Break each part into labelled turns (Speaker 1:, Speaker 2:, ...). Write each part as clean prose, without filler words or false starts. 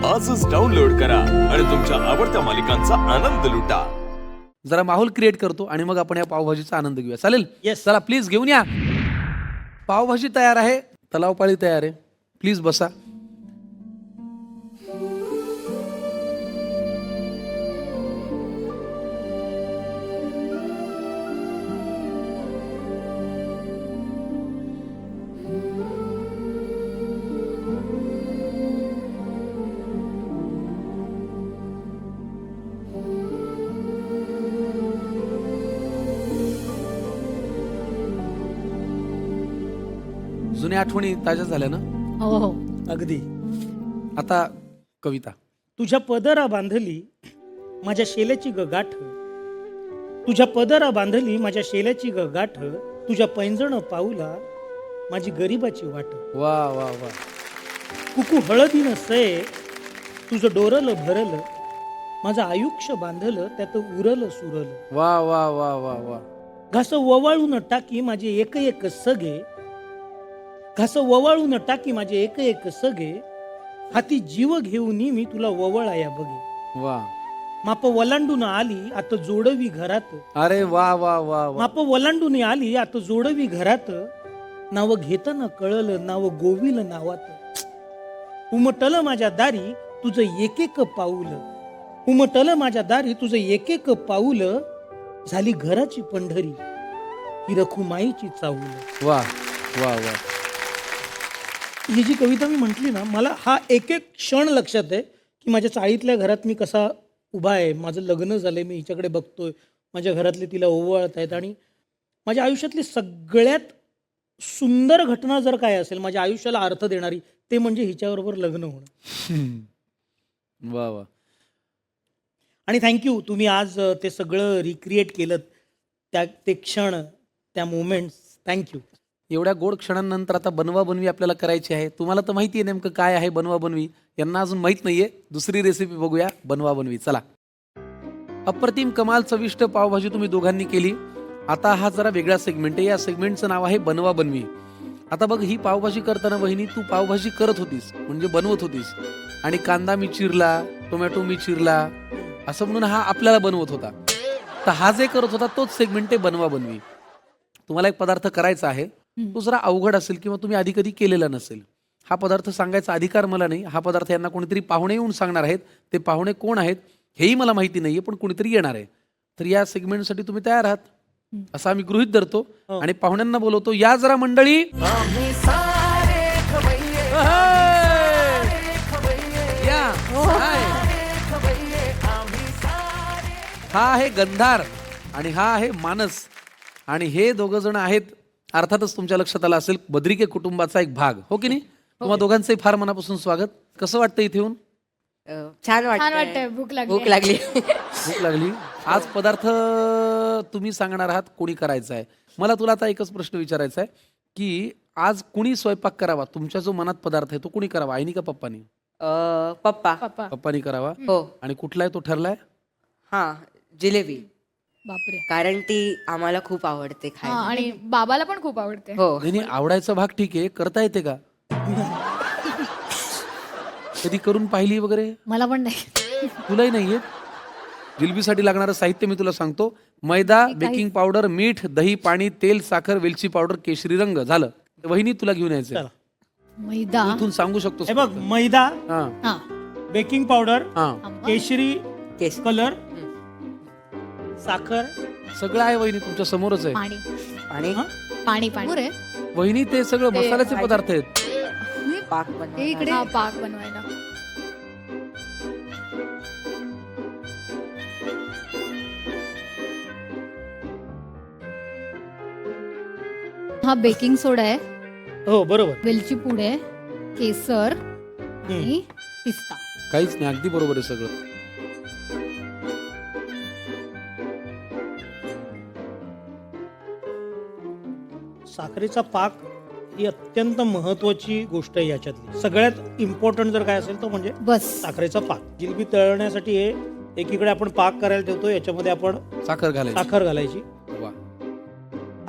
Speaker 1: आजच डाउनलोड करा आणि तुमच्या आवडत्या मालिकांचा आनंद लुटा.
Speaker 2: जरा माहोल क्रिएट करतो आणि मग आपण या पावभाजीचा आनंद घेऊया. चालेल?
Speaker 3: Yes.
Speaker 2: चला प्लीज घेऊन या. पावभाजी तयार आहे, तलावपाळी तयार आहे. प्लीज बसा. जुन्या आठवणी ताज्या झाल्या ना?
Speaker 4: हो हो.
Speaker 3: अगदी.
Speaker 2: आता कविता.
Speaker 3: तुझ्या पदरा बांधली माझ्या शेल्याची गाठ, तुझ्या पदरा बांधली माझ्या शेल्याची गाठ, तुझ्या पैंजण पाऊला माझी गरिबाची वाट.
Speaker 2: वा वा वा.
Speaker 3: कुकू हळदीनं सये तुझं डोरल भरल, माझं आयुष्य बांधलं त्यात उरल सुरल.
Speaker 2: वा वा वा वा वा.
Speaker 3: घास ववाळून टाकी माझे एक एक सगे, घास ववाळून टाकी माझे एक एक सगे, हाती जीव घेऊन मी तुला ववळाया बघे.
Speaker 2: वा.
Speaker 3: माप वलांडून आली आता जोडवी घरात,
Speaker 2: अरे वा वा वा वा.
Speaker 3: माप वलांडून आली आता जोडवी घरात, नाव घेताना कळलं नाव गोविल नावात. उमटलं माझ्या दारी तुझं एक एक पाऊल, उमटलं माझ्या दारी तुझं एक एक पाऊल, झाली घराची पंढरी ही रखुमाईची चाऊल.
Speaker 2: वा वा वा.
Speaker 3: ही जी कविता मी म्हटली ना, मला हा एक एक क्षण लक्षात आहे की माझ्या चाळीतल्या घरात मी कसा उभा आहे, माझं लग्न झालंय, मी हिच्याकडे बघतोय, माझ्या घरातले तिला ओवाळत आहेत, आणि माझ्या आयुष्यातली सगळ्यात सुंदर घटना जर काय असेल माझ्या आयुष्याला अर्थ देणारी, ते म्हणजे हिच्याबरोबर लग्न होणं.
Speaker 2: वा वा.
Speaker 3: आणि थँक्यू, तुम्ही आज ते सगळं रिक्रिएट केलं, ते क्षण, त्या मोमेंट्स. थँक्यू.
Speaker 2: एवढ्या गोड क्षणांनंतर आता बनवा बनवी आपल्याला करायची आहे. तुम्हाला तर माहिती आहे नेमकं काय आहे बनवा बनवी, यांना अजून माहित नाहीये. दुसरी रेसिपी बघूया, बनवा बनवी. चला. अप्रतिम कमाल चविष्ट पावभाजी तुम्ही दोघांनी केली. आता हा जरा वेगळा सेगमेंट आहे. या सेगमेंटचं नाव आहे बनवा बनवी. आता बघ, ही पावभाजी करताना वहिनी तू पावभाजी करत होतीस, म्हणजे बनवत होतीस, आणि कांदा मी चिरला, टोमॅटो मी चिरला, असं म्हणून हा आपल्याला बनवत होता. तर हा जे करत होता तोच सेगमेंट आहे बनवा बनवी. तुम्हाला एक पदार्थ करायचा आहे, तो जरा अवघड असेल किंवा तुम्ही आधी कधी केलेला नसेल. हा पदार्थ सांगायचा अधिकार मला नाही. हा पदार्थ यांना कोणीतरी पाहुणे येऊन सांगणार आहेत. ते पाहुणे कोण आहेत हेही मला माहिती नाहीये, पण कोणीतरी येणार आहे. तर या सेगमेंटसाठी तुम्ही तयार आहात असं आम्ही गृहीत धरतो आणि पाहुण्यांना बोलवतो. या जरा मंडळी. या. हा आहे गंधार आणि हा आहे मानस, आणि हे दोघ जण आहेत, अर्थातच तुमच्या लक्षात आलं असेल, बद्रिके कुटुंबाचा एक भाग. हो की नाही? तुम्हा दोघांचंही फार मनापासून स्वागत. कसं वाटतं इथे येऊन?
Speaker 4: छान वाटतंय. भूक लागली.
Speaker 2: भूक लागली. आज पदार्थ तुम्ही सांगणार आहात, कोणी करायचा आहे. मला तुला आता एकच प्रश्न विचारायचा आहे की आज कुणी स्वयंपाक करावा? तुमच्या जो मनात पदार्थ आहे तो कुणी करावा, आईनी का पप्पानी?
Speaker 5: पप्पा.
Speaker 2: पप्पानी करावा.
Speaker 5: हो.
Speaker 2: आणि कुठला आहे तो ठरलाय?
Speaker 5: हा, जिलेबी.
Speaker 4: बापरे.
Speaker 5: कारण ती आम्हाला खूप आवडते
Speaker 4: हा,
Speaker 5: खायला.
Speaker 4: आणि बाबाला पण खूप आवडते.
Speaker 5: हो.
Speaker 2: नाही, आवडायचा भाग ठीक आहे, करता येते का? कधी करून पाहिली वगैरे?
Speaker 4: मला पण नाही.
Speaker 2: तुलाही नाहीये? जिलबीसाठी लागणारं साहित्य मी तुला सांगतो. मैदा, बेकिंग पावडर, मीठ, दही, पाणी, तेल, साखर, वेलची पावडर, केशरी रंग. झालं. वहिनी तुला घेऊन यायचं.
Speaker 3: चला.
Speaker 4: मैदा.
Speaker 3: हो.
Speaker 2: इथून सांगू शकतो.
Speaker 3: हे बघ, मैदा,
Speaker 2: हा
Speaker 4: हा.
Speaker 3: बेकिंग पावडर,
Speaker 2: हा.
Speaker 3: केशरी
Speaker 5: केस.
Speaker 3: कलर, साखर,
Speaker 2: सगळं आहे वहिनी, तुमच्या समोरच आहे.
Speaker 4: पाणी
Speaker 5: आणि
Speaker 3: हा?
Speaker 4: पाणी पाणी.
Speaker 2: वहिनी ते सगळं
Speaker 4: ते
Speaker 2: मसाल्याचे
Speaker 5: आहे.
Speaker 2: पदार्थ आहेत.
Speaker 5: पाक बनवायला.
Speaker 4: इकडे हा, पाक बनवायला. हा बेकिंग सोडा आहे,
Speaker 3: हो बरोबर.
Speaker 4: वेलची पूड आहे, केसर आणि पिस्ता.
Speaker 2: काहीच नाही, अगदी बरोबर आहे सगळं.
Speaker 3: साखरेचा पाक ही अत्यंत महत्वाची गोष्ट आहे याच्यातली. सगळ्यात इम्पॉर्टंट जर काय असेल तो म्हणजे
Speaker 4: बस.
Speaker 3: साखरेचा पाक. जिलबी तळण्यासाठी हे एकीकडे आपण पाक करायला ठेवतो, याच्यामध्ये आपण
Speaker 2: साखर घालायची.
Speaker 3: साखर घालायची.
Speaker 2: वा.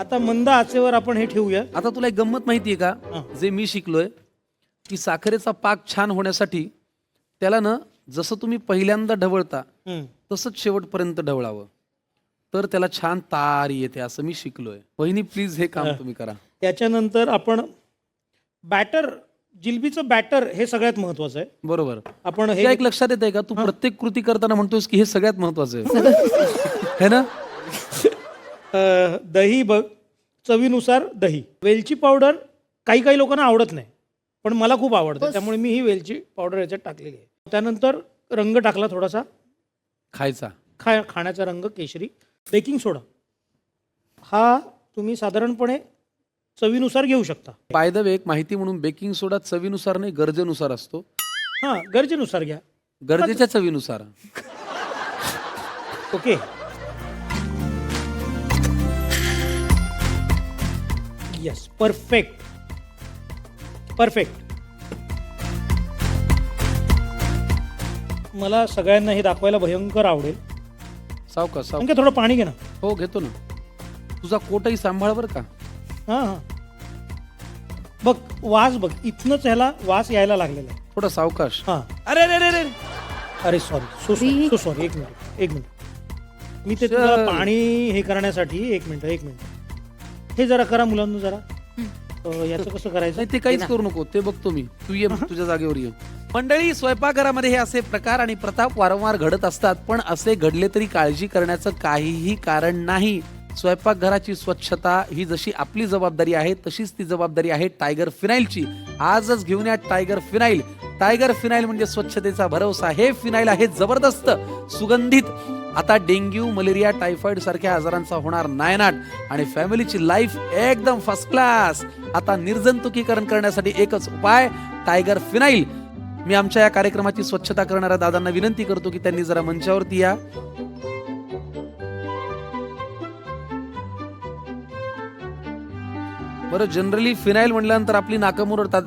Speaker 3: आता मंद आचेवर आपण हे ठेवूया.
Speaker 2: आता तुला एक गंमत माहितीये का?
Speaker 3: हा.
Speaker 2: जे मी शिकलोय की साखरेचा पाक छान होण्यासाठी त्याला ना जसं तुम्ही पहिल्यांदा ढवळता
Speaker 3: हम्म.
Speaker 2: तसंच शेवटपर्यंत ढवळावं, तर त्याला छान तार येते, असं मी शिकलोय. वहिनी प्लीज हे काम तुम्ही करा.
Speaker 3: त्याच्यानंतर आपण बॅटर, जिलबीचं बॅटर हे सगळ्यात महत्वाचं आहे.
Speaker 2: बरोबर.
Speaker 3: आपण
Speaker 2: हे
Speaker 3: हे
Speaker 2: एक लक्षात येत आहे का, तू प्रत्येक कृती करताना म्हणतोस की हे सगळ्यात महत्वाचं आहे है ना?
Speaker 3: दही बघ, चवीनुसार दही. वेलची पावडर काही काही लोकांना आवडत नाही, पण मला खूप आवडते, त्यामुळे मी ही वेलची पावडर याच्यात टाकलेली आहे. त्यानंतर रंग टाकला थोडासा,
Speaker 2: खायचा.
Speaker 3: खाण्याचा रंग केशरी. बेकिंग सोडा हा तुम्ही साधारणपणे चवीनुसार घेऊ शकता.
Speaker 2: बाय द वे, एक माहिती म्हणून, बेकिंग सोडा चवीनुसार नाही, गरजेनुसार असतो.
Speaker 3: हां, गरजेनुसार घ्या.
Speaker 2: गरजेच्या चवीनुसार.
Speaker 3: ओके. Yes, perfect perfect. मला सगळ्यांना हे दाखवायला भयंकर आवडेल.
Speaker 2: सावकाश सावकाश.
Speaker 3: म्हणजे थोडं पाणी घे ना.
Speaker 2: हो घेतो ना. तुझा कोटही सांभाळ बरं का.
Speaker 3: हां हां, बघ वास बघ, इथनंच ह्याला वास यायला लागलेला आहे.
Speaker 2: थोडा सावकाश.
Speaker 3: हां, अरे अरे अरे अरे अरे सॉरी सो सॉरी. एक मिनिट. मी ते तुला
Speaker 2: चल.
Speaker 3: पाणी हे करण्यासाठी एक मिनिट हे जरा करा मुलांना जरा. याचं कसं करायचं?
Speaker 2: नाही ते काहीच करू नको, ते बघतो मी. तू ये तुझ्या जागेवर ये. मंडळी, स्वयंपाकघरामध्ये हे असे प्रकार आणि प्रताप वारंवार घडत असतात, पण असे घडले तरी काळजी करण्याचं काहीही कारण नाही. स्वयंपाकघराची स्वच्छता ही जशी आपली जबाबदारी आहे, तशीच ती जबाबदारी आहे टायगर फिनाईलची. आजच घेऊन या टायगर फिनाईल. टायगर फिनाईल म्हणजे स्वच्छतेचा भरवसा. हे फिनाईल आहे जबरदस्त सुगंधित. आता डेंग्यू, मलेरिया, टायफॉइड सारख्या आजारांचा होणार नायनाट आणि फॅमिलीची लाईफ एकदम फर्स्ट क्लास. आता निर्जंतुकीकरण करण्यासाठी एकच उपाय, टायगर फिनाईल. मी आमच्या या कार्यक्रमाची स्वच्छता करणाऱ्या दादांना विनंती करतो की त्यांनी जरा मंचावरती या. बरं, जनरली फिनाईल म्हणल्यानंतर आपली नाकं मुरडतात,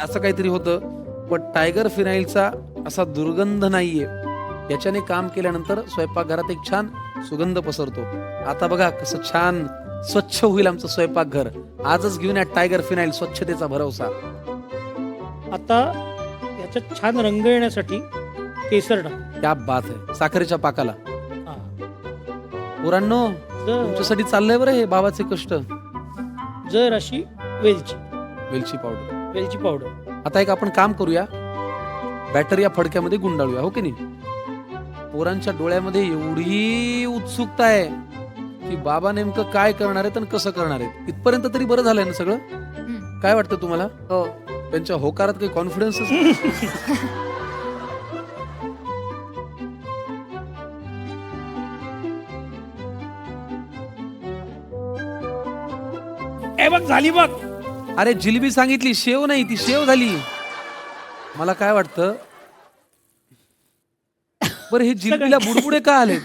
Speaker 2: असं काहीतरी होतं, पण टायगर फिनाईलचा असा दुर्गंध नाहीये. याच्याने काम केल्यानंतर स्वयंपाकघरात एक छान सुगंध पसरतो. आता बघा कसं छान स्वच्छ होईल आमचं स्वयंपाकघर. आजच घेऊन या टायगर फिनाईल, स्वच्छतेचा भरवसा.
Speaker 3: आता याच्यात छान रंग येण्यासाठी केसर टाक.
Speaker 2: क्या बात आहे. साखरेच्या पाकाला.
Speaker 3: हां.
Speaker 2: पोरांनो,
Speaker 3: जर
Speaker 2: तुमच्यासाठी चाललंय बरं हे बाबाचे कष्ट.
Speaker 3: जर अशी वेलची
Speaker 2: वेलची पावडर.
Speaker 3: पावडर.
Speaker 2: आता एक आपण काम करूया, बॅटर या फडक्यामध्ये गुंडाळूया, हो की नाही? पोरांच्या डोळ्यामध्ये एवढी उत्सुकता आहे की बाबा नेमकं काय करणार आहेत आणि कसं करणार आहेत. इथपर्यंत तरी बरं झालंय ना सगळं? काय वाटतं तुम्हाला?
Speaker 5: हो.
Speaker 2: त्यांच्या होकारात काही कॉन्फिडन्स?
Speaker 3: बघ झाली बघ.
Speaker 2: अरे जिलेबी सांगितली, शेव नाही, ती शेव झाली. मला काय वाटतं, बरं हे जिलेबीला बुडबुडे का आले?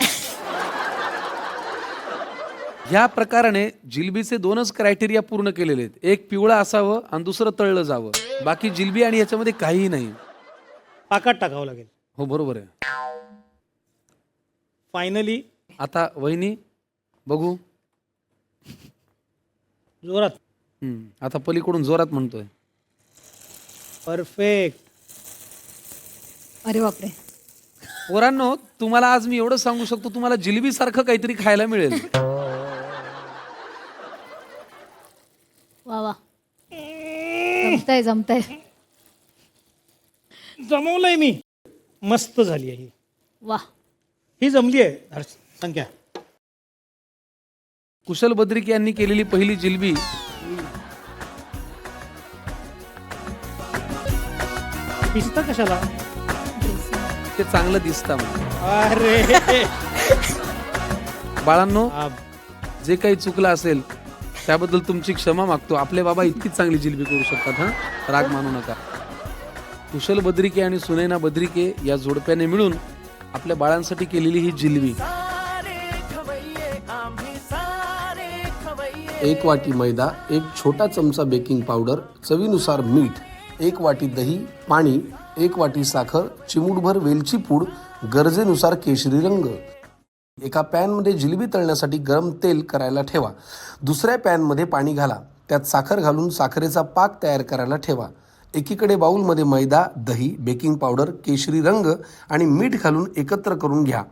Speaker 2: ह्या प्रकाराने जिलेबीचे दोनच क्रायटेरिया पूर्ण केलेले आहेत. एक पिवळा असावं आणि दुसरं तळलं जावं. बाकी जिलेबी आणि याच्यामध्ये काहीही नाही.
Speaker 3: पाकात टाकावं लागेल.
Speaker 2: हो बरोबर आहे.
Speaker 3: फायनली
Speaker 2: आता वहिनी बघू.
Speaker 3: जोरात.
Speaker 2: आता पलीकडून जोरात म्हणतोय.
Speaker 3: परफेक्ट.
Speaker 4: अरे बापरे.
Speaker 2: पोरांनो, तुम्हाला आज मी एवढं सांगू शकतो, तुम्हाला जिलेबी सारखं काहीतरी खायला मिळेल.
Speaker 4: वा वा, जमतंय.
Speaker 3: जमवलंय मी. मस्त झाली आहे ही.
Speaker 4: वा.
Speaker 3: ही जमली आहे. संख्या
Speaker 2: कुशल बद्रिक यांनी केलेली पहिली जिलेबी.
Speaker 3: पिस्ता कशाला?
Speaker 2: ते चांगलं दिसतं म्हणून.
Speaker 3: अरे
Speaker 2: बाळांनो,
Speaker 3: आ,
Speaker 2: जे काही चुकलं असेल त्याबद्दल तुमची क्षमा मागतो. आपले बाबा इतकीच चांगली जिलेबी करू शकतात. हा, राग मानू नका. कुशल बद्रिके आणि सुनैना बद्रिके या जोडप्याने मिळून आपल्या बाळांसाठी केलेली ही जिलेबी.
Speaker 6: 1 वाटी मैदा, 1 छोटा चमचा बेकिंग पावडर, चवीनुसार मीठ, 1 वाटी दही, पाणी, 1 वाटी साखर, चिमूटभर वेलची पूड, गरजेनुसार केशरी रंग. एका पॅनमध्ये जिलेबी तळण्यासाठी गरम तेल करायला ठेवा. दुसऱ्या पॅनमध्ये पाणी घाला. त्यात साखर घालून साखरेचा पाक तयार करायला ठेवा. एकीकडे बाउलमध्ये मैदा, दही, बेकिंग पावडर, केशरी रंग आणि मीठ घालून एकत्र करून घ्या.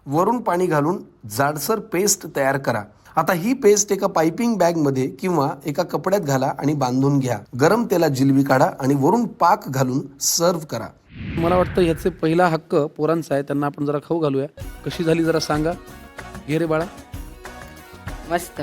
Speaker 6: वरून पाणी घालून जाडसर पेस्ट तयार करा. आता ही पेस्ट एका पाइपिंग बॅगमध्ये किंवा एका कपड्यात घाला आणि बांधून घ्या. गरम तेलात जिलबी काढा आणि वरून पाक घालून सर्व्ह करा.
Speaker 2: मला वाटतं ह्याचे पहिला हक्क पोरांचा आहे, त्यांना आपण जरा खाऊ घालूया. कशी झाली जरा सांगा. घे रे बाळा.
Speaker 5: मस्त.